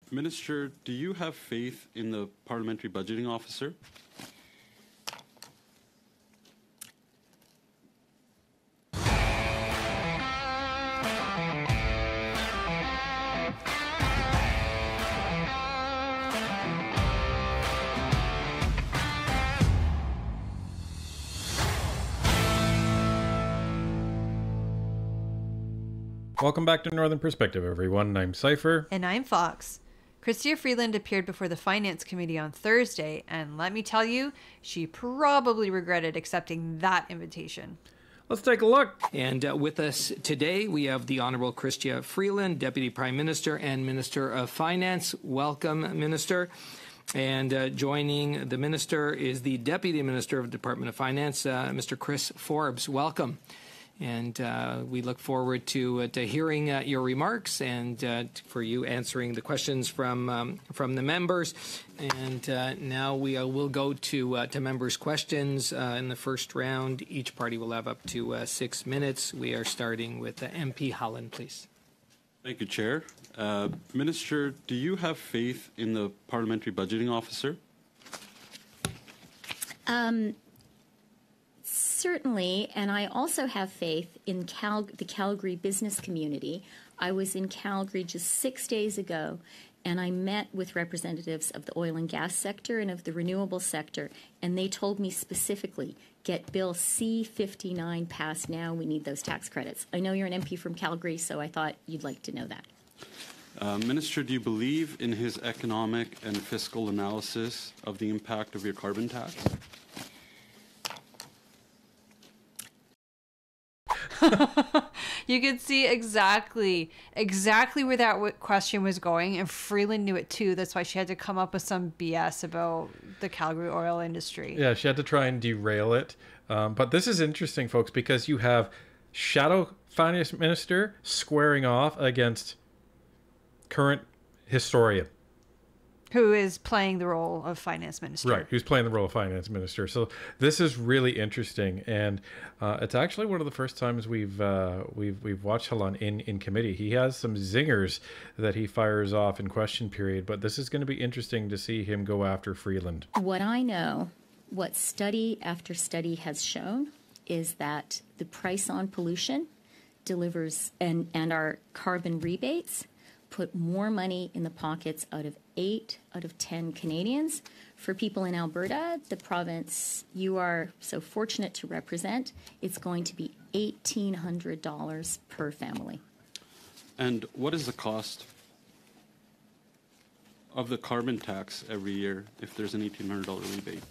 Minister, do you have faith in the parliamentary budgeting officer? Welcome back to Northern Perspective, everyone. I'm Cypher. And I'm Fox. Chrystia Freeland appeared before the Finance Committee on Thursday, and let me tell you, she probably regretted accepting that invitation. Let's take a look. And with us today, we have the Honourable Chrystia Freeland, Deputy Prime Minister and Minister of Finance. Welcome, Minister. And joining the Minister is the Deputy Minister of the Department of Finance, Mr. Chris Forbes. Welcome. And we look forward to hearing your remarks and for you answering the questions from the members. And now we will go to members' questions in the first round. Each party will have up to 6 minutes. We are starting with MP Holland, please. Thank you, Chair. Minister, do you have faith in the parliamentary budgeting officer? Certainly, and I also have faith in the Calgary business community. I was in Calgary just 6 days ago, and I met with representatives of the oil and gas sector and of the renewable sector, and they told me specifically, get Bill C-59 passed now. We need those tax credits. I know you're an MP from Calgary, so I thought you'd like to know that. Minister, do you believe in his economic and fiscal analysis of the impact of your carbon tax? You could see exactly where that question was going, and Freeland knew it too. That's why she had to come up with some BS about the Calgary oil industry. Yeah, she had to try and derail it. But this is interesting, folks, because you have shadow finance minister squaring off against current historian. Who is playing the role of finance minister. Right, who's playing the role of finance minister. So this is really interesting, and it's actually one of the first times we've watched Halan in committee. He has some zingers that he fires off in question period, but this is going to be interesting to see him go after Freeland. What I know, what study after study has shown, is that the price on pollution delivers, and our carbon rebates put more money in the pockets out of 8 out of 10 Canadians. For people in Alberta, the province you are so fortunate to represent, it's going to be $1,800 per family. And what is the cost of the carbon tax every year if there's an $1,800 rebate?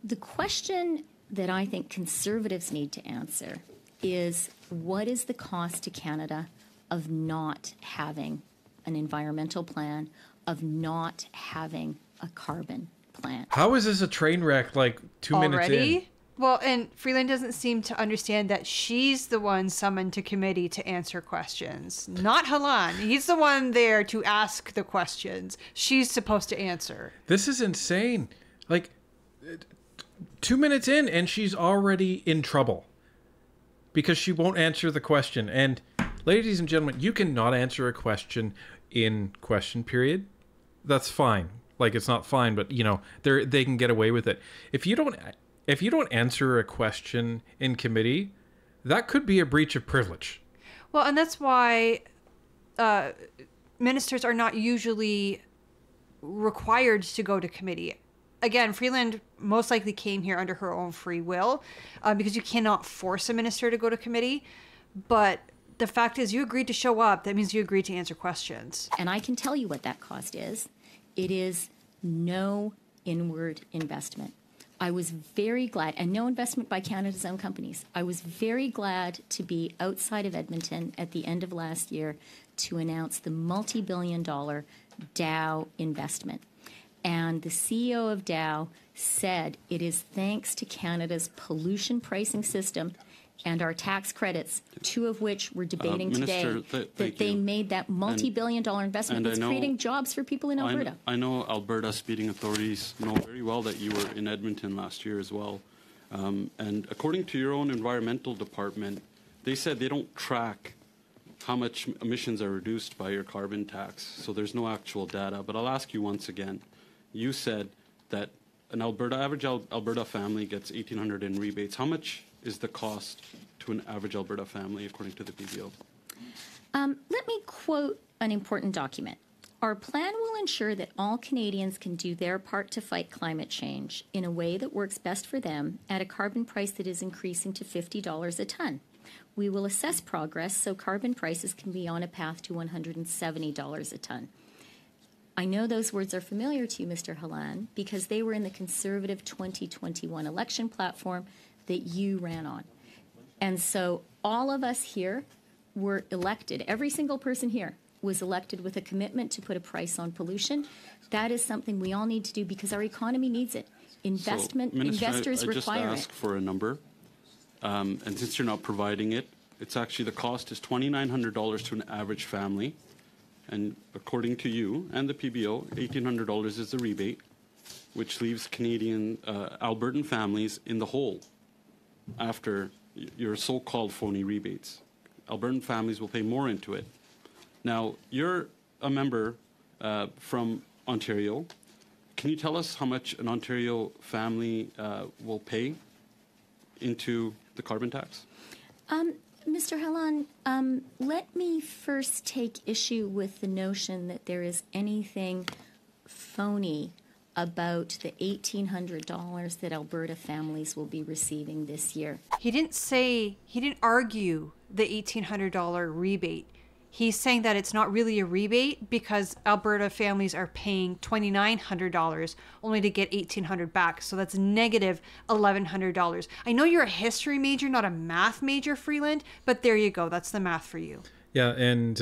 The question that I think Conservatives need to answer is, what is the cost to Canada of not having an environmental plan, of not having a carbon plan? How is this a train wreck like 2 minutes in? Well, and Freeland doesn't seem to understand that she's the one summoned to committee to answer questions, not Halan. He's the one there to ask the questions. She's supposed to answer. This is insane. Like, 2 minutes in and she's already in trouble because she won't answer the question. And ladies and gentlemen, you cannot answer a question in question period. That's fine. Like, it's not fine, but you know, they can get away with it. If you don't answer a question in committee, that could be a breach of privilege. Well, and that's why ministers are not usually required to go to committee. Again, Freeland most likely came here under her own free will because you cannot force a minister to go to committee. But the fact is, you agreed to show up. That means you agreed to answer questions. And I can tell you what that cost is. It is no inward investment. I was very glad, and no investment by Canada's own companies. I was very glad to be outside of Edmonton at the end of last year to announce the multi-billion-dollar Dow investment. And the CEO of Dow said it is thanks to Canada's pollution pricing system and our tax credits, two of which we're debating today, that they made that multi-billion-dollar investment that's creating jobs for people in Alberta. I know Alberta speeding authorities know very well that you were in Edmonton last year as well. And according to your own environmental department, they said they don't track how much emissions are reduced by your carbon tax. So there's no actual data. But I'll ask you once again. You said that an average Alberta family gets $1,800 in rebates. How much is the cost to an average Alberta family, according to the PBO? Let me quote an important document. Our plan will ensure that all Canadians can do their part to fight climate change in a way that works best for them at a carbon price that is increasing to $50 a ton. We will assess progress so carbon prices can be on a path to $170 a ton. I know those words are familiar to you, Mr. Halan, because they were in the Conservative 2021 election platform that you ran on. And so all of us here were elected, every single person here was elected with a commitment to put a price on pollution. That is something we all need to do because our economy needs it. Investment, so, Minister, investors I just require ask it. for a number, and since you're not providing it, it's actually the cost is $2,900 to an average family, and according to you and the PBO, $1,800 is the rebate, which leaves Canadian Albertan families in the hole after your so-called phony rebates. Albertan families will pay more into it. Now, you're a member from Ontario. Can you tell us how much an Ontario family will pay into the carbon tax? Mr. Halan, let me first take issue with the notion that there is anything phony about the $1,800 that Alberta families will be receiving this year. He didn't argue the $1,800 rebate. He's saying that it's not really a rebate because Alberta families are paying $2,900 only to get $1,800 back. So that's negative $1,100. I know you're a history major, not a math major, Freeland, but there you go. That's the math for you. Yeah, and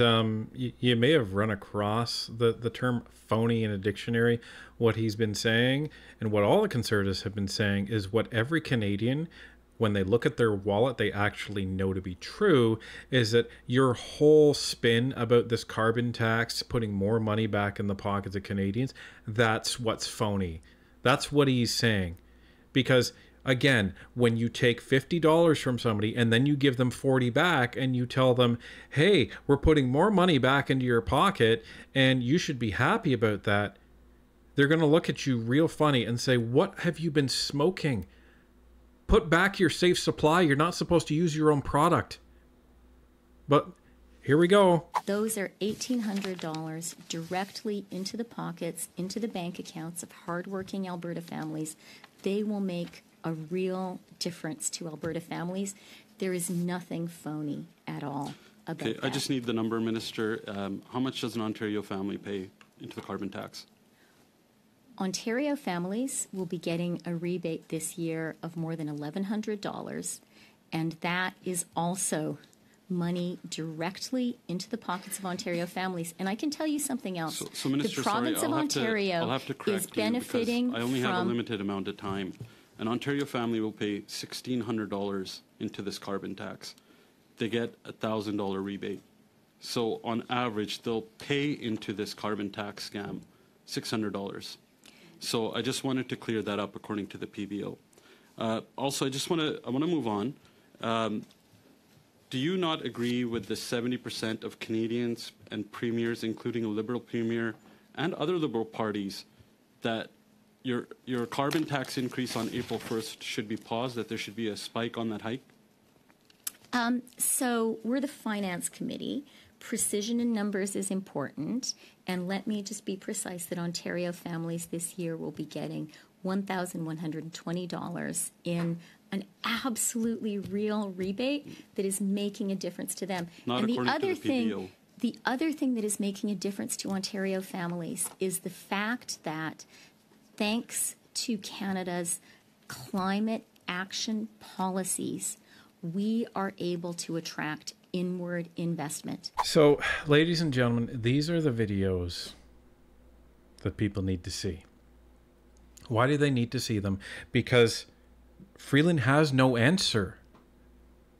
you may have run across the term phony in a dictionary. What he's been saying and what all the Conservatives have been saying is what every Canadian, when they look at their wallet, they actually know to be true, is that your whole spin about this carbon tax, putting more money back in the pockets of Canadians, that's what's phony. That's what he's saying. Because, again, when you take $50 from somebody and then you give them $40 back and you tell them, hey, we're putting more money back into your pocket and you should be happy about that, they're going to look at you real funny and say, what have you been smoking? Put back your safe supply. You're not supposed to use your own product. But here we go. Those are $1,800 directly into the pockets, into the bank accounts of hardworking Alberta families. They will make a real difference to Alberta families. There is nothing phony at all about that. I just need the number, Minister. How much does an Ontario family pay into the carbon tax? Ontario families will be getting a rebate this year of more than $1,100, and that is also money directly into the pockets of Ontario families. And I can tell you something else. So Minister, the province sorry, of Ontario I'll have to correct is benefiting you I only from have a limited amount of time. An Ontario family will pay $1,600 into this carbon tax. They get a $1,000 rebate. So on average, they'll pay into this carbon tax scam $600. So I just wanted to clear that up according to the PBO. Also, I want to move on. Do you not agree with the 70% of Canadians and premiers, including a Liberal premier and other Liberal parties, that your carbon tax increase on April 1st should be paused, that there should be a spike on that hike? So we're the Finance Committee. Precision in numbers is important. And let me just be precise that Ontario families this year will be getting $1,120 in an absolutely real rebate that is making a difference to them. Not and according to the PBO. The other thing that is making a difference to Ontario families is the fact that thanks to Canada's climate action policies, we are able to attract inward investment. So, ladies and gentlemen, these are the videos that people need to see. Why do they need to see them? Because Freeland has no answer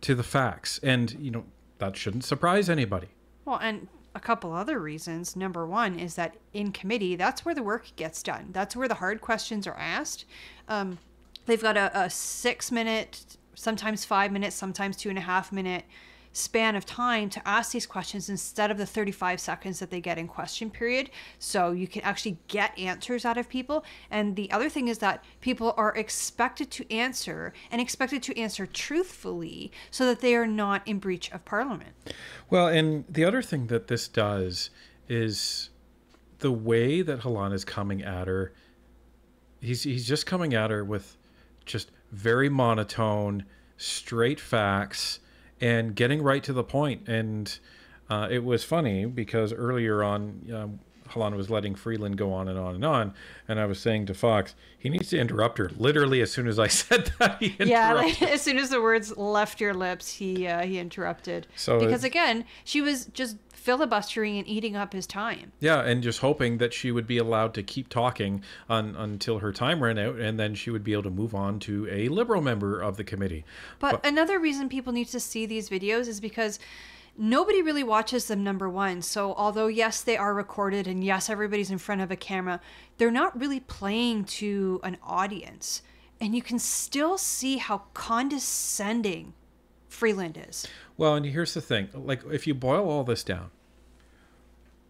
to the facts. And, that shouldn't surprise anybody. Well, and a couple other reasons. Number one is that in committee, that's where the work gets done. That's where the hard questions are asked. They've got a 6 minute, sometimes 5 minutes, sometimes 2.5 minute span of time to ask these questions instead of the 35 seconds that they get in question period. So you can actually get answers out of people. And the other thing is that people are expected to answer and expected to answer truthfully so that they are not in breach of Parliament. Well, and the other thing that this does is the way that Halan is coming at her. He's just coming at her with just very monotone, straight facts, and getting right to the point. And it was funny because earlier on, Halan was letting Freeland go on and on and on. And I was saying to Fox, he needs to interrupt her. Literally, as soon as I said that, he interrupted. Yeah, like, as soon as the words left your lips, he interrupted. So because again, she was just filibustering and eating up his time. Yeah, and just hoping that she would be allowed to keep talking until her time ran out, and then she would be able to move on to a Liberal member of the committee. But another reason people need to see these videos is because nobody really watches them, number one. So although, yes, they are recorded and yes, everybody's in front of a camera, they're not really playing to an audience. And you can still see how condescending Freeland is. Well, and here's the thing. Like, if you boil all this down,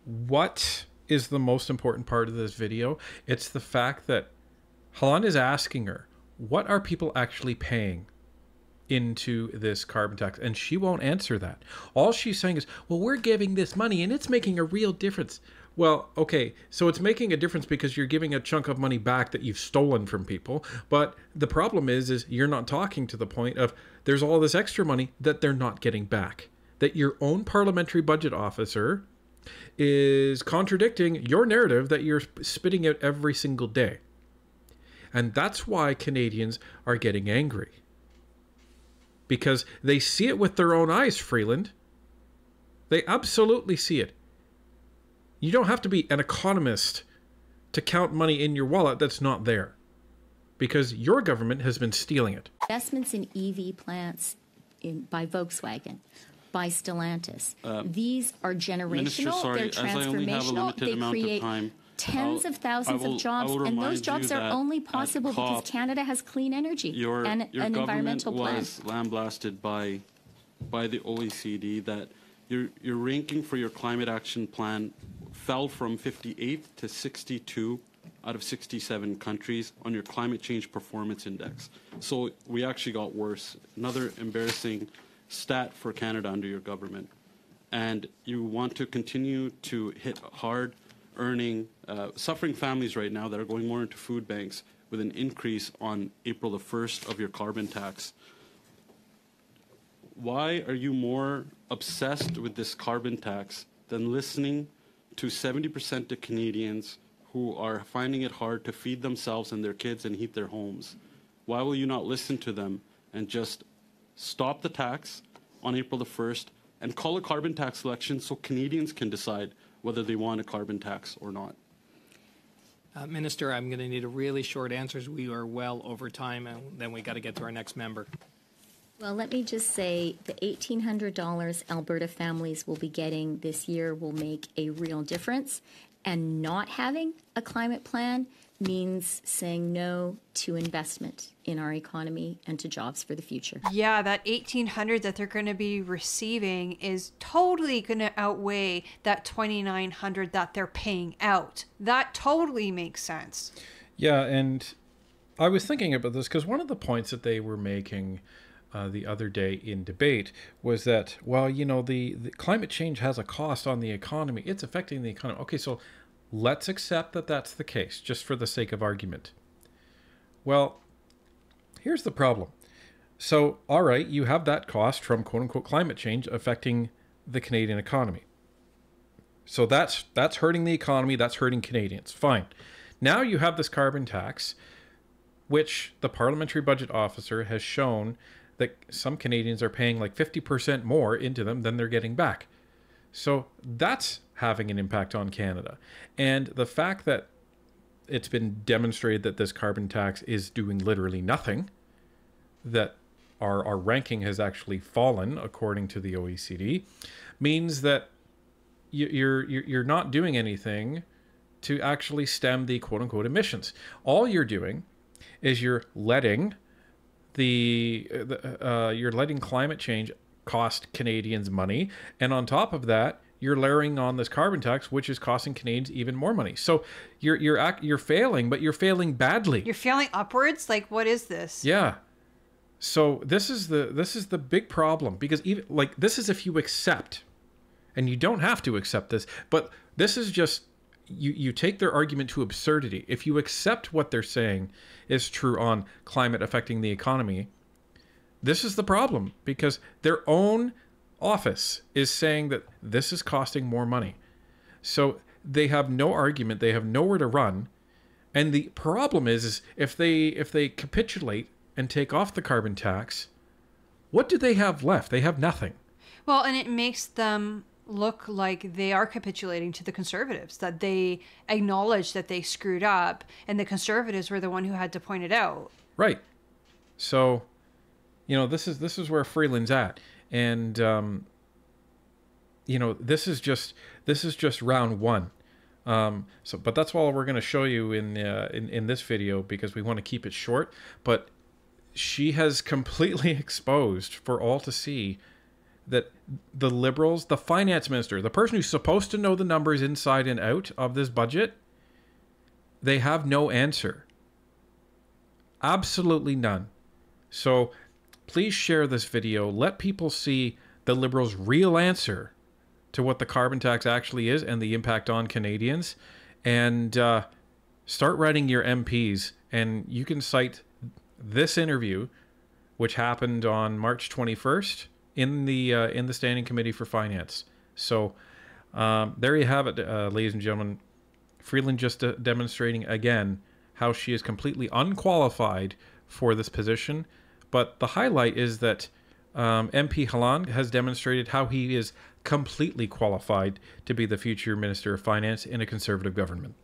what is the most important part of this video? It's the fact that Halan is asking her, what are people actually paying into this carbon tax? And she won't answer that. All she's saying is, well, we're giving this money and it's making a real difference. Well, okay, so it's making a difference because you're giving a chunk of money back that you've stolen from people. But the problem is you're not talking to the point of there's all this extra money that they're not getting back. That your own parliamentary budget officer is contradicting your narrative that you're spitting out every single day. And that's why Canadians are getting angry. Because they see it with their own eyes, Freeland. They absolutely see it. You don't have to be an economist to count money in your wallet that's not there. Because your government has been stealing it. Investments in EV plants by Volkswagen, by Stellantis. These are generational, Minister, sorry, they're as I only have a transformational, limited they amount of create time, tens of thousands of jobs, and those remind jobs you are that only at possible because COP, Canada has clean energy your and an environmental plan. was lambasted by the OECD that your ranking for your climate action plan fell from 58th to 62 out of 67 countries on your climate change performance index. So we actually got worse. Another embarrassing stat for Canada under your government. And you want to continue to hit hard earning, suffering families right now that are going more into food banks with an increase on April the 1st of your carbon tax. Why are you more obsessed with this carbon tax than listening to 70% of Canadians who are finding it hard to feed themselves and their kids and heat their homes? Why will you not listen to them and just stop the tax on April the 1st and call a carbon tax election so Canadians can decide whether they want a carbon tax or not? Minister, I'm going to need a really short answer. We are well over time, and then we got to get to our next member. Well, let me just say the $1,800 Alberta families will be getting this year will make a real difference. And not having a climate plan means saying no to investment in our economy and to jobs for the future. Yeah, that $1,800 that they're going to be receiving is totally going to outweigh that $2,900 that they're paying out. That totally makes sense. Yeah, and I was thinking about this because one of the points that they were making the other day in debate was that, well, you know, the climate change has a cost on the economy. It's affecting the economy. Okay, so let's accept that that's the case, just for the sake of argument. Well, here's the problem. So, all right, you have that cost from quote-unquote climate change affecting the Canadian economy. So that's hurting the economy, that's hurting Canadians. Fine. Now you have this carbon tax, which the parliamentary budget officer has shown that some Canadians are paying like 50% more into them than they're getting back. So that's having an impact on Canada. And the fact that it's been demonstrated that this carbon tax is doing literally nothing, that our ranking has actually fallen according to the OECD, means that you're not doing anything to actually stem the quote-unquote emissions. All you're doing is you're letting you're letting climate change cost Canadians money. And on top of that, you're layering on this carbon tax, which is costing Canadians even more money. So you're failing, but you're failing badly. You're failing upwards? Like, what is this? Yeah. So this is the big problem, because even like this is if you accept, and you don't have to accept this, but this is just you take their argument to absurdity. If you accept what they're saying is true on climate affecting the economy, this is the problem, because their own office is saying that this is costing more money. So they have no argument, they have nowhere to run. And the problem is if they capitulate and take off the carbon tax, what do they have left? They have nothing. Well, and it makes them look like they are capitulating to the Conservatives, that they acknowledge that they screwed up, and the Conservatives were the one who had to point it out. Right. So, this is where Freeland's at. And this is just round one. But that's all we're going to show you in this video, because we want to keep it short. But she has completely exposed for all to see that the Liberals, the finance minister, the person who's supposed to know the numbers inside and out of this budget, they have no answer. Absolutely none. So please share this video. Let people see the Liberals' real answer to what the carbon tax actually is and the impact on Canadians. And start writing your MPs. And you can cite this interview, which happened on March 21st, in the Standing Committee for Finance. So there you have it, ladies and gentlemen. Freeland just demonstrating again how she is completely unqualified for this position. But the highlight is that MP Halland has demonstrated how he is completely qualified to be the future Minister of Finance in a Conservative government.